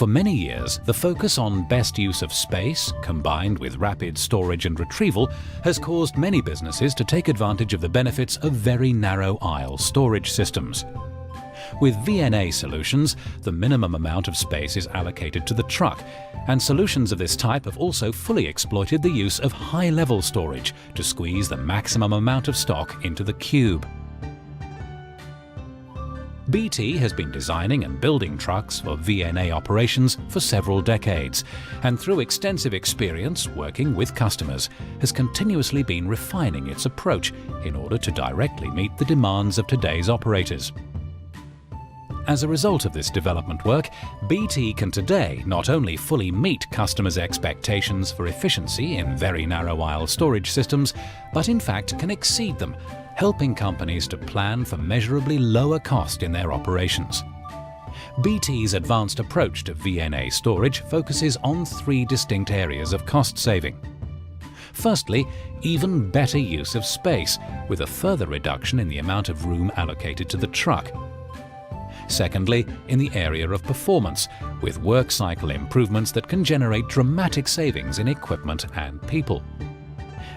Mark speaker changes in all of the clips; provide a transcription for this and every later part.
Speaker 1: For many years, the focus on best use of space, combined with rapid storage and retrieval, has caused many businesses to take advantage of the benefits of very narrow aisle storage systems. With VNA solutions, the minimum amount of space is allocated to the truck, and solutions of this type have also fully exploited the use of high-level storage to squeeze the maximum amount of stock into the cube. BT has been designing and building trucks for VNA operations for several decades, and through extensive experience working with customers, has continuously been refining its approach in order to directly meet the demands of today's operators. As a result of this development work, BT can today not only fully meet customers' expectations for efficiency in very narrow aisle storage systems, but in fact can exceed them, helping companies to plan for measurably lower cost in their operations. BT's advanced approach to VNA storage focuses on three distinct areas of cost saving. Firstly, even better use of space, with a further reduction in the amount of room allocated to the truck. Secondly, in the area of performance, with work cycle improvements that can generate dramatic savings in equipment and people.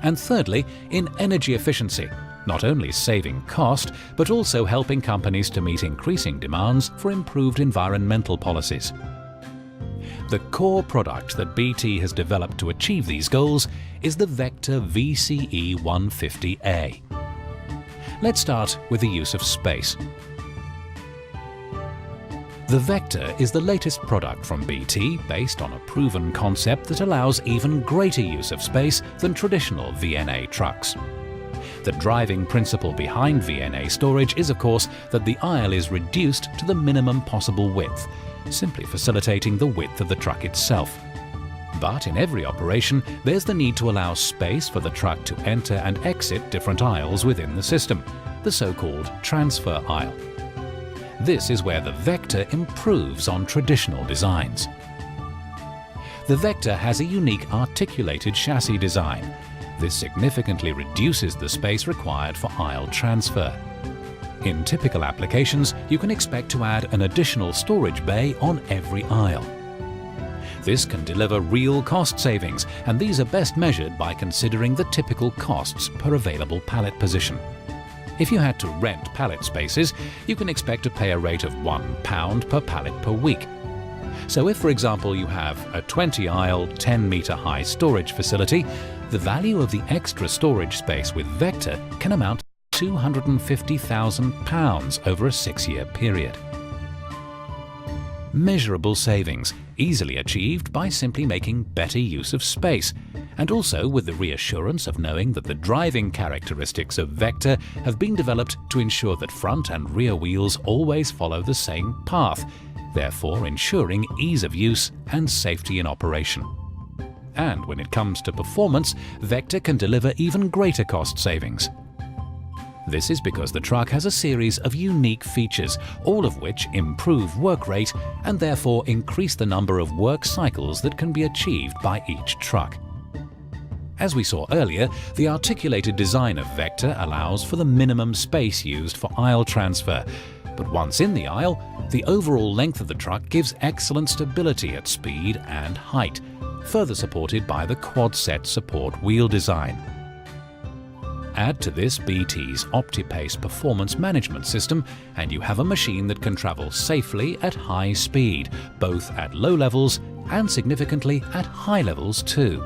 Speaker 1: And thirdly, in energy efficiency, not only saving cost, but also helping companies to meet increasing demands for improved environmental policies. The core product that BT has developed to achieve these goals is the Vector VCE150A. Let's start with the use of space. The Vector is the latest product from BT based on a proven concept that allows even greater use of space than traditional VNA trucks. The driving principle behind VNA storage is, of course, that the aisle is reduced to the minimum possible width, simply facilitating the width of the truck itself. But in every operation, there's the need to allow space for the truck to enter and exit different aisles within the system, the so-called transfer aisle. This is where the Vector improves on traditional designs. The Vector has a unique articulated chassis design. This significantly reduces the space required for aisle transfer. In typical applications, you can expect to add an additional storage bay on every aisle. This can deliver real cost savings, and these are best measured by considering the typical costs per available pallet position. If you had to rent pallet spaces, you can expect to pay a rate of £1 per pallet per week. So if, for example, you have a 20-aisle, 10-metre high storage facility, the value of the extra storage space with Vector can amount to £250,000 over a 6-year period. Measurable savings, easily achieved by simply making better use of space, and also with the reassurance of knowing that the driving characteristics of Vector have been developed to ensure that front and rear wheels always follow the same path, therefore ensuring ease of use and safety in operation. And when it comes to performance, Vector can deliver even greater cost savings. This is because the truck has a series of unique features, all of which improve work rate and therefore increase the number of work cycles that can be achieved by each truck. As we saw earlier, the articulated design of Vector allows for the minimum space used for aisle transfer, but once in the aisle, the overall length of the truck gives excellent stability at speed and height, further supported by the quad-set support wheel design. Add to this BT's Optipace performance management system, and you have a machine that can travel safely at high speed, both at low levels and significantly at high levels too.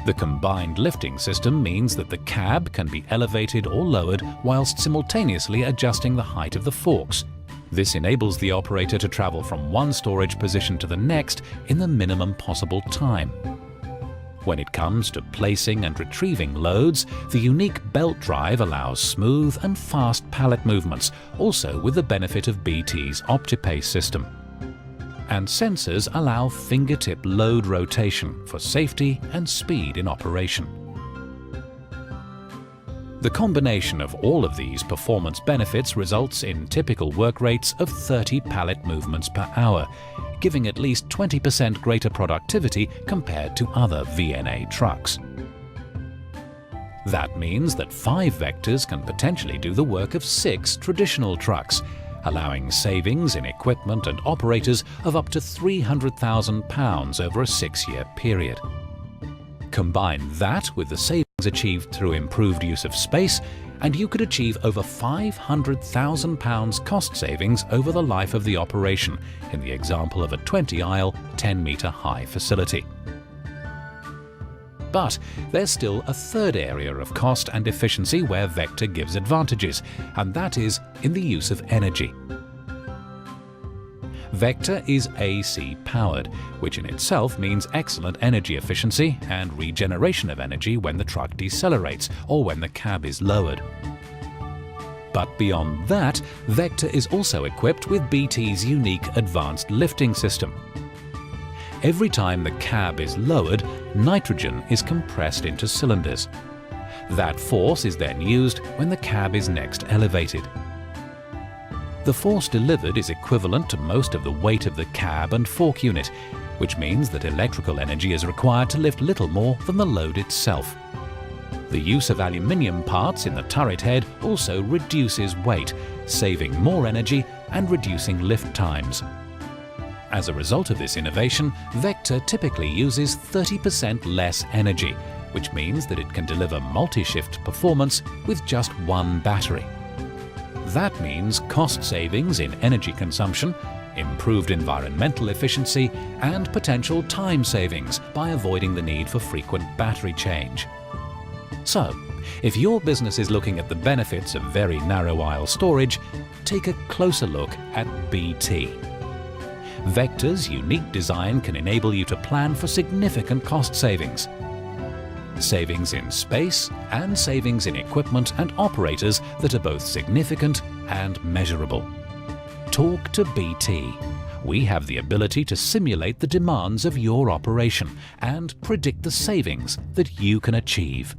Speaker 1: The combined lifting system means that the cab can be elevated or lowered whilst simultaneously adjusting the height of the forks. This enables the operator to travel from one storage position to the next in the minimum possible time. When it comes to placing and retrieving loads, the unique belt drive allows smooth and fast pallet movements, also with the benefit of BT's Optipace system. And sensors allow fingertip load rotation for safety and speed in operation. The combination of all of these performance benefits results in typical work rates of 30 pallet movements per hour, giving at least 20% greater productivity compared to other VNA trucks. That means that 5 Vectors can potentially do the work of 6 traditional trucks, allowing savings in equipment and operators of up to £300,000 over a 6-year period. Combine that with the savings achieved through improved use of space, and you could achieve over £500,000 cost savings over the life of the operation in the example of a 20-aisle, 10-metre high facility. But there's still a third area of cost and efficiency where Vector gives advantages, and that is in the use of energy. Vector is AC powered, which in itself means excellent energy efficiency and regeneration of energy when the truck decelerates or when the cab is lowered. But beyond that, Vector is also equipped with BT's unique advanced lifting system. Every time the cab is lowered, nitrogen is compressed into cylinders. That force is then used when the cab is next elevated. The force delivered is equivalent to most of the weight of the cab and fork unit, which means that electrical energy is required to lift little more than the load itself. The use of aluminium parts in the turret head also reduces weight, saving more energy and reducing lift times. As a result of this innovation, Vector typically uses 30% less energy, which means that it can deliver multi-shift performance with just one battery. That means cost savings in energy consumption, improved environmental efficiency, and potential time savings by avoiding the need for frequent battery change. So, if your business is looking at the benefits of very narrow aisle storage, take a closer look at BT. Vector's unique design can enable you to plan for significant cost savings. Savings in space and savings in equipment and operators that are both significant and measurable. Talk to BT. We have the ability to simulate the demands of your operation and predict the savings that you can achieve.